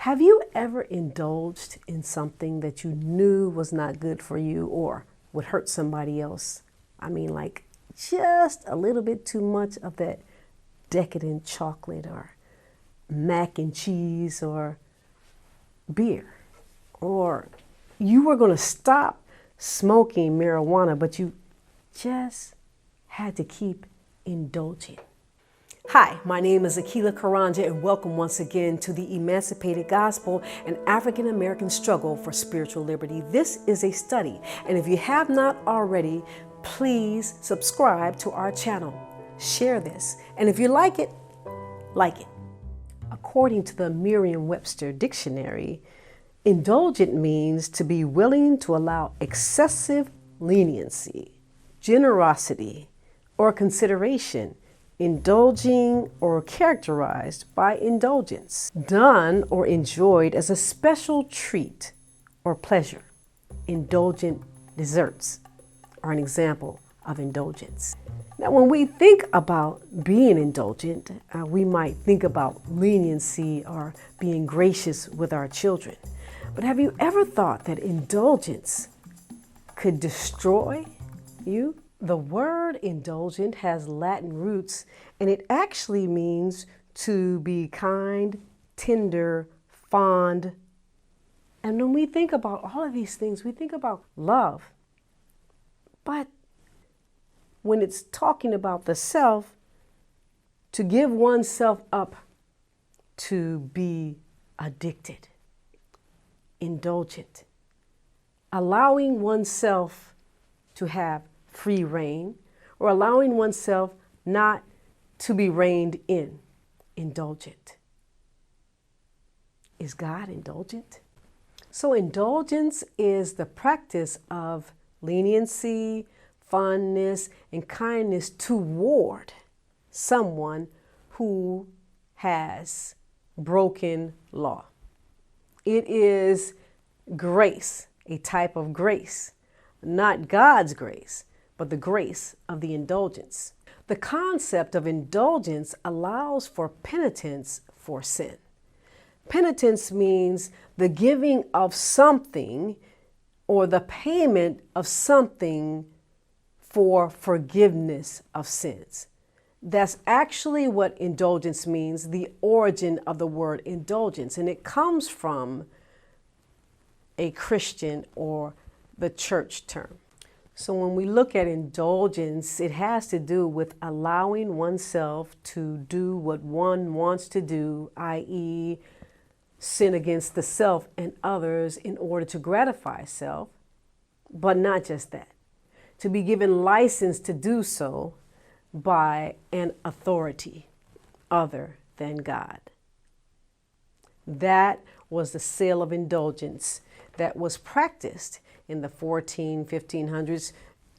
Have you ever indulged in something that you knew was not good for you or would hurt somebody else? I mean, like just a little bit too much of that decadent chocolate or mac and cheese or beer. Or you were going to stop smoking marijuana, but you just had to keep indulging. Hi, my name is Akila Karanja, and welcome once again to the Emancipated Gospel, an African American struggle for spiritual liberty. This is a study, and if you have not already, please subscribe to our channel. Share this, and if you like it, like it. According to the Merriam-Webster dictionary, indulgent means to be willing to allow excessive leniency, generosity, or consideration, indulging or characterized by indulgence, done or enjoyed as a special treat or pleasure. Indulgent desserts are an example of indulgence. Now, when we think about being indulgent, we might think about leniency or being gracious with our children. But have you ever thought that indulgence could destroy you? The word indulgent has Latin roots, and it actually means to be kind, tender, fond. And when we think about all of these things, we think about love. But when it's talking about the self, to give oneself up to be addicted, indulgent, allowing oneself to have free reign, or allowing oneself not to be reined in, indulgent. Is God indulgent? So indulgence is the practice of leniency, fondness, and kindness toward someone who has broken law. It is grace, a type of grace, not God's grace, but the grace of the indulgence. The concept of indulgence allows for penitence for sin. Penitence means the giving of something or the payment of something for forgiveness of sins. That's actually what indulgence means, the origin of the word indulgence, and it comes from a Christian or the church term. So when we look at indulgence, it has to do with allowing oneself to do what one wants to do, i.e., sin against the self and others in order to gratify self, but not just that. To be given license to do so by an authority other than God. That was the sale of indulgence that was practiced in the 1500s,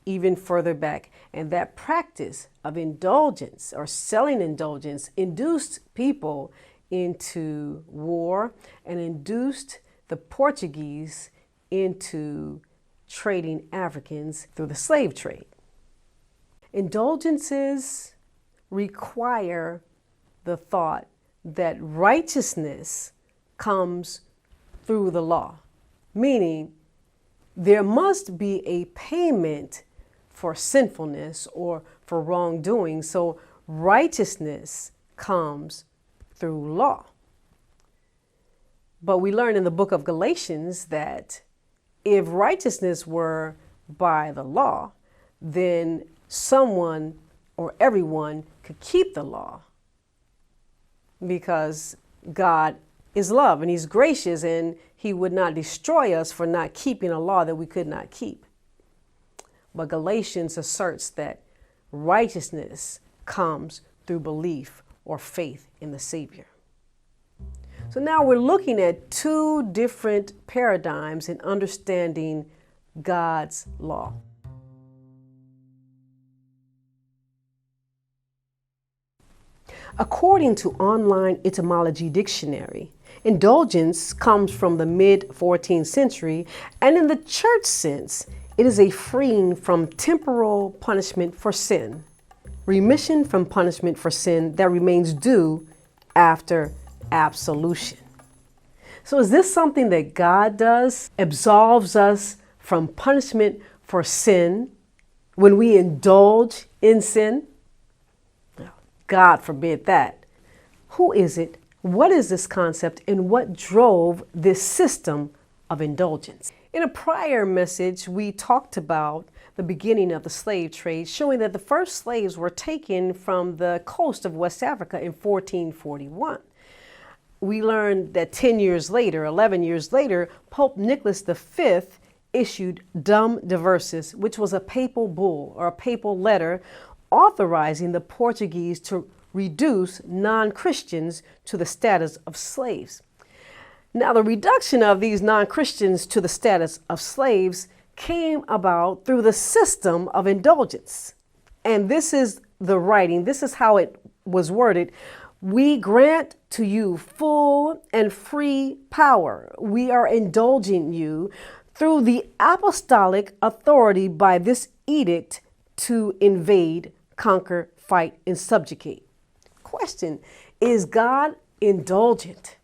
even further back. And that practice of indulgence or selling indulgence induced people into war and induced the Portuguese into trading Africans through the slave trade. Indulgences require the thought that righteousness comes through the law, meaning there must be a payment for sinfulness or for wrongdoing. So righteousness comes through law. But we learn in the book of Galatians that if righteousness were by the law, then someone or everyone could keep the law because God is love and he's gracious and he would not destroy us for not keeping a law that we could not keep. But Galatians asserts that righteousness comes through belief or faith in the Savior. So now we're looking at two different paradigms in understanding God's law. According to Online Etymology Dictionary, indulgence comes from the mid-14th century, and in the church sense, it is a freeing from temporal punishment for sin, remission from punishment for sin that remains due after absolution. So is this something that God does? Absolves us from punishment for sin when we indulge in sin? God forbid that. Who is it? What is this concept, and what drove this system of indulgence? In a prior message, we talked about the beginning of the slave trade, showing that the first slaves were taken from the coast of West Africa in 1441. We learned that 10 years later, 11 years later, Pope Nicholas V issued Dum Diversas, which was a papal bull or a papal letter authorizing the Portuguese to reduce non-Christians to the status of slaves. Now, the reduction of these non-Christians to the status of slaves came about through the system of indulgence. And this is the writing, this is how it was worded. We grant to you full and free power. We are indulging you through the apostolic authority by this edict to invade, conquer, fight, and subjugate. Question, is God indulgent?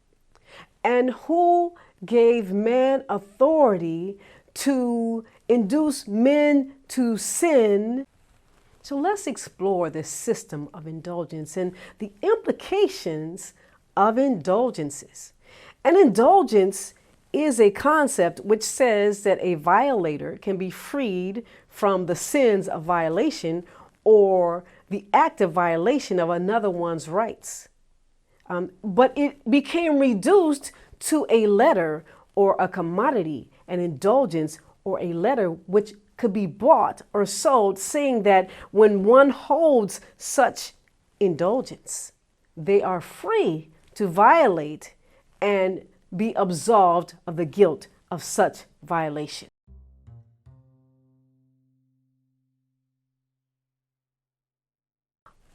And who gave man authority to induce men to sin? So let's explore this system of indulgence and the implications of indulgences. An indulgence is a concept which says that a violator can be freed from the sins of violation or the active violation of another one's rights. But it became reduced to a letter or a commodity, an indulgence or a letter which could be bought or sold, saying that when one holds such indulgence, they are free to violate and be absolved of the guilt of such violation.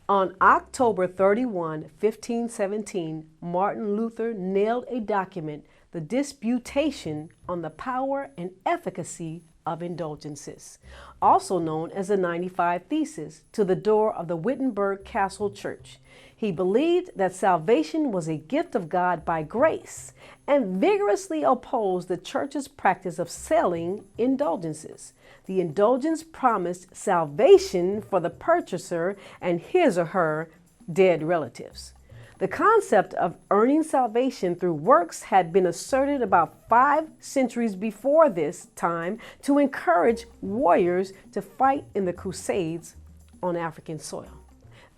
On October 31, 1517, Martin Luther nailed a document, the Disputation on the Power and Efficacy of Indulgences, also known as the 95 Theses, to the door of the Wittenberg Castle Church. He believed that salvation was a gift of God by grace and vigorously opposed the church's practice of selling indulgences. The indulgence promised salvation for the purchaser and his or her dead relatives. The concept of earning salvation through works had been asserted about 5 centuries before this time to encourage warriors to fight in the Crusades on African soil.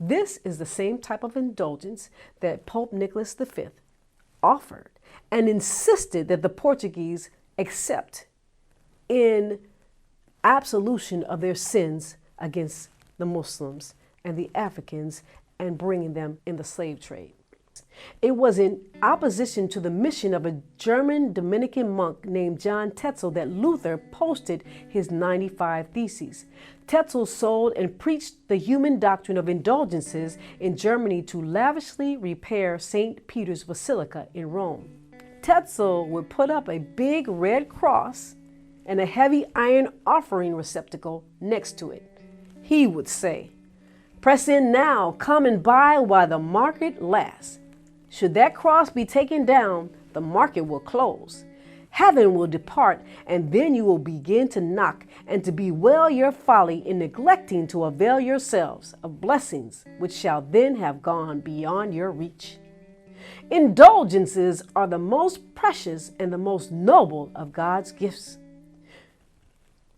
This is the same type of indulgence that Pope Nicholas V offered and insisted that the Portuguese accept in absolution of their sins against the Muslims and the Africans and bringing them in the slave trade. It was in opposition to the mission of a German Dominican monk named John Tetzel that Luther posted his 95 Theses. Tetzel sold and preached the human doctrine of indulgences in Germany to lavishly repair St. Peter's Basilica in Rome. Tetzel would put up a big red cross and a heavy iron offering receptacle next to it. He would say, "Press in now, come and buy while the market lasts. Should that cross be taken down, the market will close. Heaven will depart, and then you will begin to knock and to bewail your folly in neglecting to avail yourselves of blessings which shall then have gone beyond your reach." Indulgences are the most precious and the most noble of God's gifts.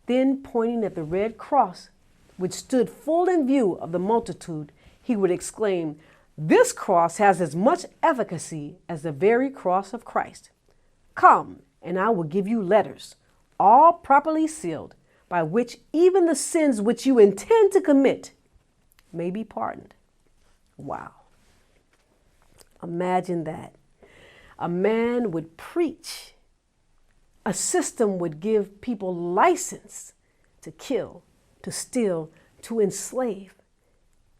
Then, pointing at the red cross, which stood full in view of the multitude, he would exclaim, "This cross has as much efficacy as the very cross of Christ. Come, and I will give you letters, all properly sealed, by which even the sins which you intend to commit may be pardoned." Wow. Imagine that. A man would preach. A system would give people license to kill, to steal, to enslave,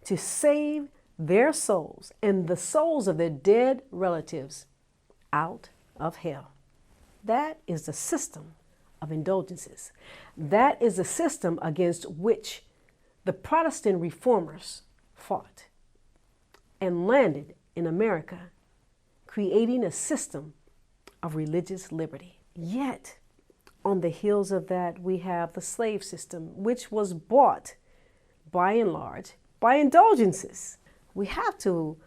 to save their souls and the souls of their dead relatives out of hell. That is the system of indulgences. That is the system against which the Protestant reformers fought and landed in America, creating a system of religious liberty. Yet, on the heels of that, we have the slave system, which was bought, by and large, by indulgences. We have to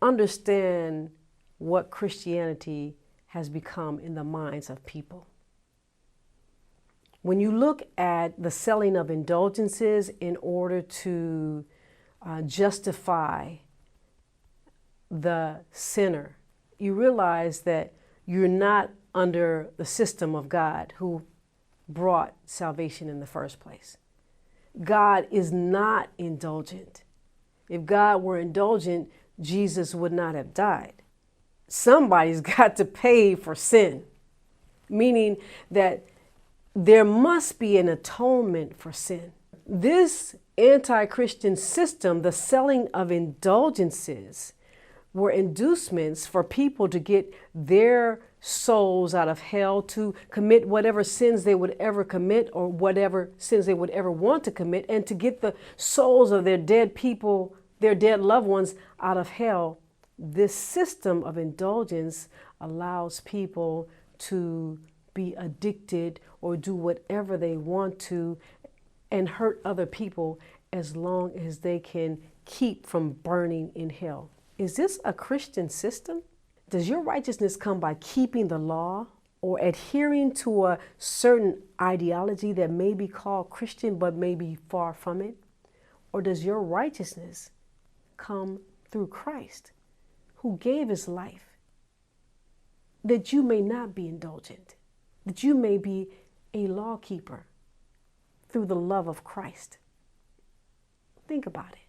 understand what Christianity has become in the minds of people. When you look at the selling of indulgences in order to justify the sinner, you realize that you're not under the system of God who brought salvation in the first place. God is not indulgent. If God were indulgent, Jesus would not have died. Somebody's got to pay for sin, meaning that there must be an atonement for sin. This anti-Christian system, the selling of indulgences, were inducements for people to get their souls out of hell, to commit whatever sins they would ever commit or whatever sins they would ever want to commit, and to get the souls of their dead people, their dead loved ones, out of hell. This system of indulgence allows people to be addicted or do whatever they want to and hurt other people as long as they can keep from burning in hell. Is this a Christian system? Does your righteousness come by keeping the law or adhering to a certain ideology that may be called Christian but may be far from it? Or does your righteousness come through Christ, who gave his life that you may not be indulgent, that you may be a law keeper through the love of Christ? Think about it.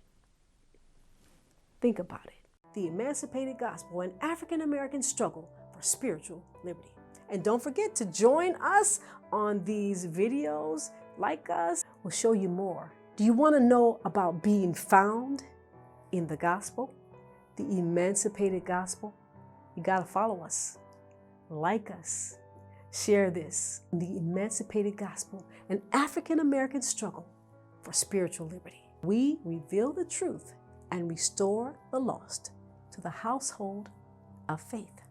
Think about it. The Emancipated Gospel, an African American struggle for spiritual liberty. And don't forget to join us on these videos. Like us, we'll show you more. Do you want to know about being found in the gospel, the Emancipated Gospel? You got to follow us, like us, share this. The Emancipated Gospel, an African American struggle for spiritual liberty. We reveal the truth and restore the lost to the household of faith.